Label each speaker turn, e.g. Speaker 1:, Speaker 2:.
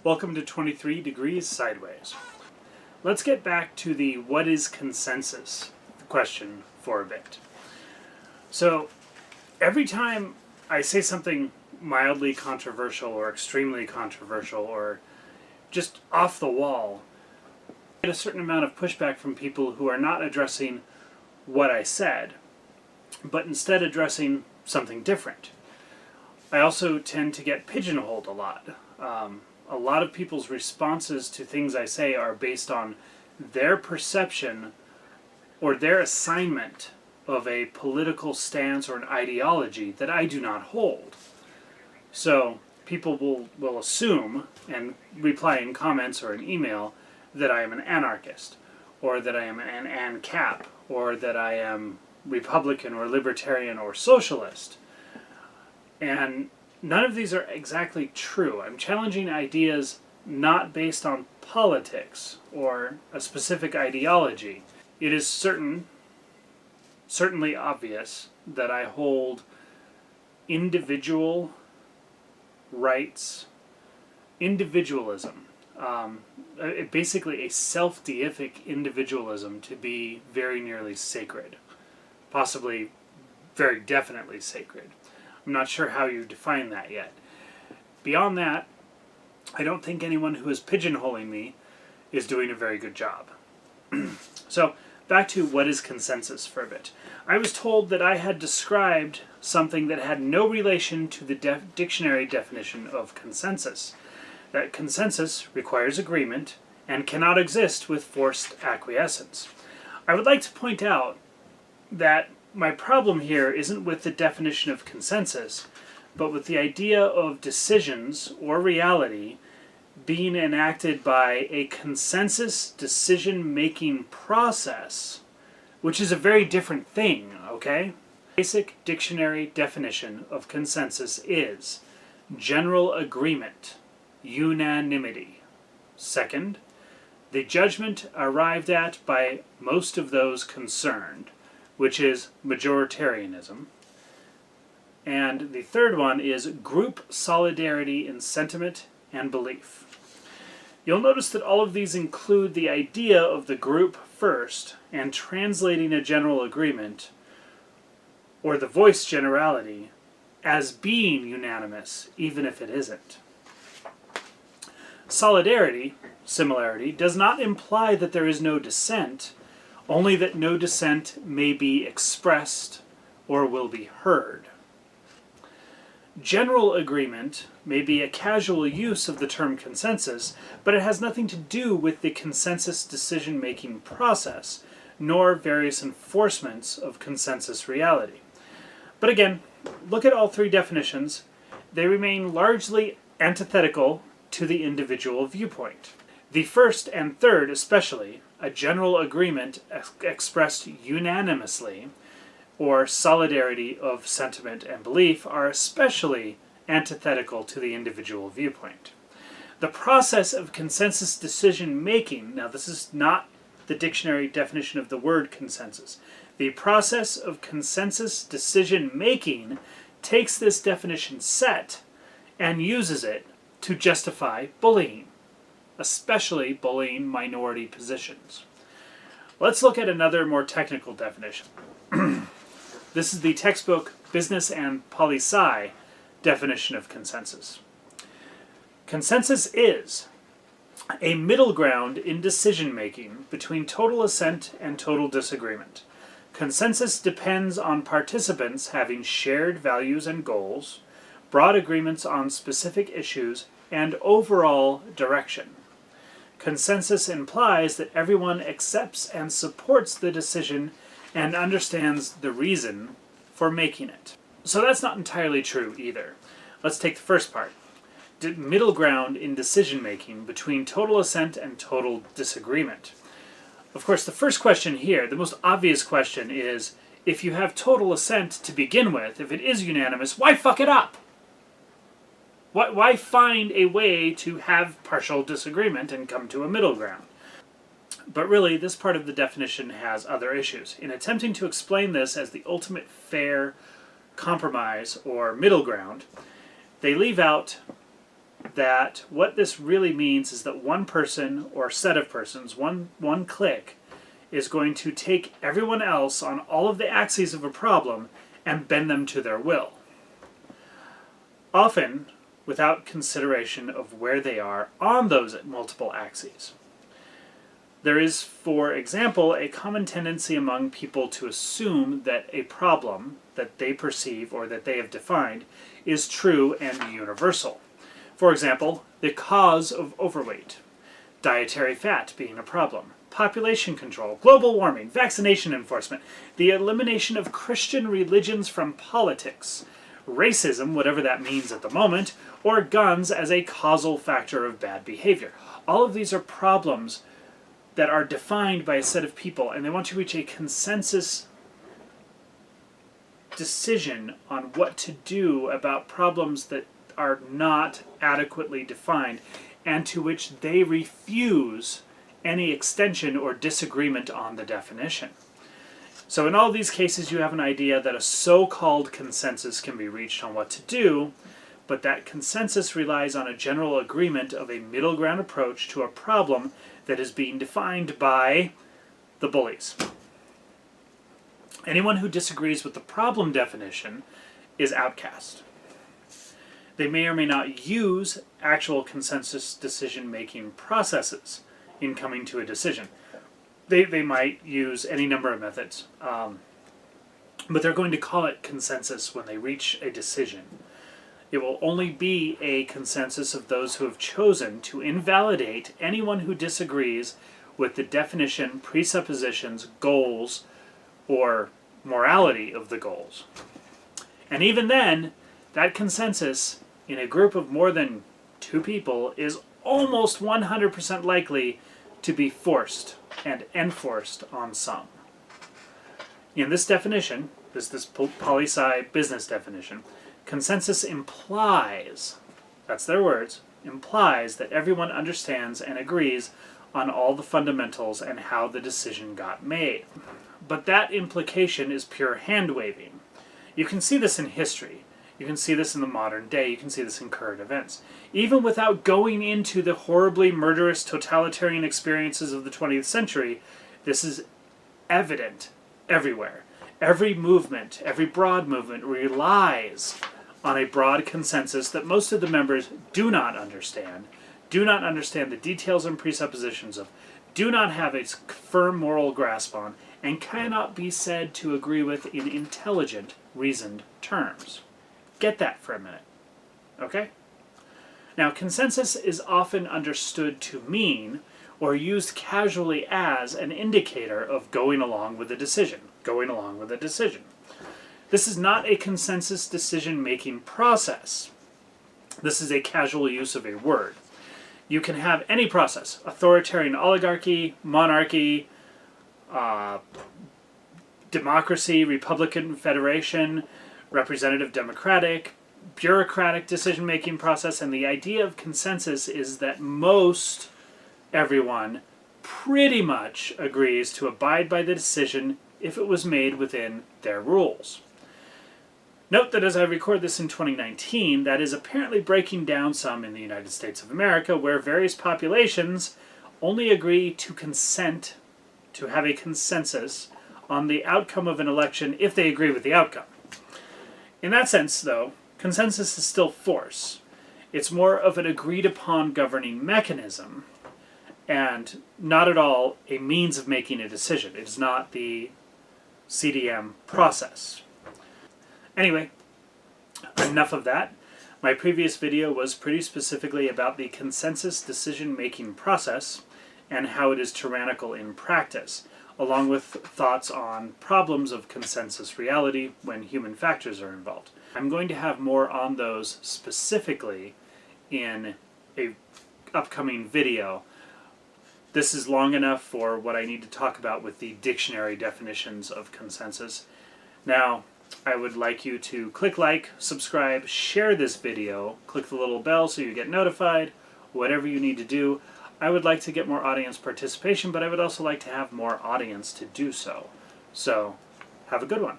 Speaker 1: Welcome to 23 Degrees Sideways. Let's get back to the what is consensus question for a bit. So, every time I say something mildly controversial or extremely controversial or just off the wall, I get a certain amount of pushback from people who are not addressing what I said, but instead addressing something different. I also tend to get pigeonholed a lot. A lot of people's responses to things I say are based on their perception or their assignment of a political stance or an ideology that I do not hold. So people will assume and reply in comments or an email that I am an anarchist, or that I am an ANCAP, or that I am Republican or Libertarian or Socialist. And none of these are exactly true. I'm challenging ideas not based on politics or a specific ideology. It is certainly obvious that I hold individual rights, individualism, basically a self-deific individualism to be very nearly sacred, possibly very definitely sacred. I'm not sure how you define that yet. Beyond that, I don't think anyone who is pigeonholing me is doing a very good job. So, back to what is consensus for a bit. I was told that I had described something that had no relation to the dictionary definition of consensus. That consensus requires agreement and cannot exist with forced acquiescence. I would like to point out that my problem here isn't with the definition of consensus, but with the idea of decisions or reality being enacted by a consensus decision-making process, which is a very different thing, okay? Basic dictionary definition of consensus is general agreement, unanimity. Second, the judgment arrived at by most of those concerned, which is majoritarianism. And the third one is group solidarity in sentiment and belief. You'll notice that all of these include the idea of the group first and translating a general agreement, or the voice generality, as being unanimous, even if it isn't. Solidarity, similarity, does not imply that there is no dissent, only that no dissent may be expressed or will be heard. General agreement may be a casual use of the term consensus, but it has nothing to do with the consensus decision-making process, nor various enforcements of consensus reality. But again, look at all three definitions. They remain largely antithetical to the individual viewpoint. The first and third especially, a general agreement expressed unanimously, or solidarity of sentiment and belief, are especially antithetical to the individual viewpoint. The process of consensus decision-making, now this is not the dictionary definition of the word consensus, the process of consensus decision-making takes this definition set and uses it to justify bullying, especially bullying minority positions. Let's look at another more technical definition. This is the textbook Business and Poli-Sci definition of consensus. Consensus is a middle ground in decision-making between total assent and total disagreement. Consensus depends on participants having shared values and goals, broad agreements on specific issues, and overall direction. Consensus implies that everyone accepts and supports the decision and understands the reason for making it. So that's not entirely true either. Let's take the first part. Middle ground in decision-making between total assent and total disagreement. Of course, the first question here, the most obvious question is, if you have total assent to begin with, if it is unanimous, why fuck it up? Why find a way to have partial disagreement and come to a middle ground? But really, this part of the definition has other issues. In attempting to explain this as the ultimate fair compromise or middle ground, they leave out that what this really means is that one person or set of persons, one clique, is going to take everyone else on all of the axes of a problem and bend them to their will. Often without consideration of where they are on those multiple axes. There is, for example, a common tendency among people to assume that a problem that they perceive or that they have defined is true and universal. For example, the cause of overweight, dietary fat being a problem, population control, global warming, vaccination enforcement, the elimination of Christian religions from politics, racism, whatever that means at the moment, or guns as a causal factor of bad behavior. All of these are problems that are defined by a set of people, and they want to reach a consensus decision on what to do about problems that are not adequately defined, and to which they refuse any extension or disagreement on the definition. So in all these cases, you have an idea that a so-called consensus can be reached on what to do, but that consensus relies on a general agreement of a middle ground approach to a problem that is being defined by the bullies. Anyone who disagrees with the problem definition is outcast. They may or may not use actual consensus decision-making processes in coming to a decision. They might use any number of methods, but they're going to call it consensus when they reach a decision. It will only be a consensus of those who have chosen to invalidate anyone who disagrees with the definition, presuppositions, goals, or morality of the goals. And even then, that consensus in a group of more than 2 people is almost 100% likely to be forced and enforced on some. In this definition, this poli-sci business definition, consensus implies, that's their words, implies that everyone understands and agrees on all the fundamentals and how the decision got made. But that implication is pure hand-waving. You can see this in history. You can see this in the modern day. You can see this in current events. Even without going into the horribly murderous totalitarian experiences of the 20th century, this is evident everywhere. Every movement, every broad movement relies on a broad consensus that most of the members do not understand the details and presuppositions of, do not have a firm moral grasp on, and cannot be said to agree with in intelligent, reasoned terms. Get that for a minute, okay? Now, consensus is often understood to mean, or used casually as, an indicator of going along with a decision. This is not a consensus decision-making process. This is a casual use of a word. You can have any process: authoritarian oligarchy, monarchy, democracy, Republican Federation, representative democratic, bureaucratic decision-making process, and the idea of consensus is that most everyone pretty much agrees to abide by the decision if it was made within their rules. Note that as I record this in 2019, that is apparently breaking down some in the United States of America, where various populations only agree to consent, to have a consensus on the outcome of an election if they agree with the outcome. In that sense, though, consensus is still force. It's more of an agreed-upon governing mechanism, and not at all a means of making a decision. It is not the CDM process. Anyway, enough of that. My previous video was pretty specifically about the consensus decision-making process and how it is tyrannical in practice, along with thoughts on problems of consensus reality when human factors are involved. I'm going to have more on those specifically in a upcoming video. This is long enough for what I need to talk about with the dictionary definitions of consensus. Now, I would like you to click like, subscribe, share this video, click the little bell so you get notified, whatever you need to do. I would like to get more audience participation, but I would also like to have more audience to do so. So, have a good one.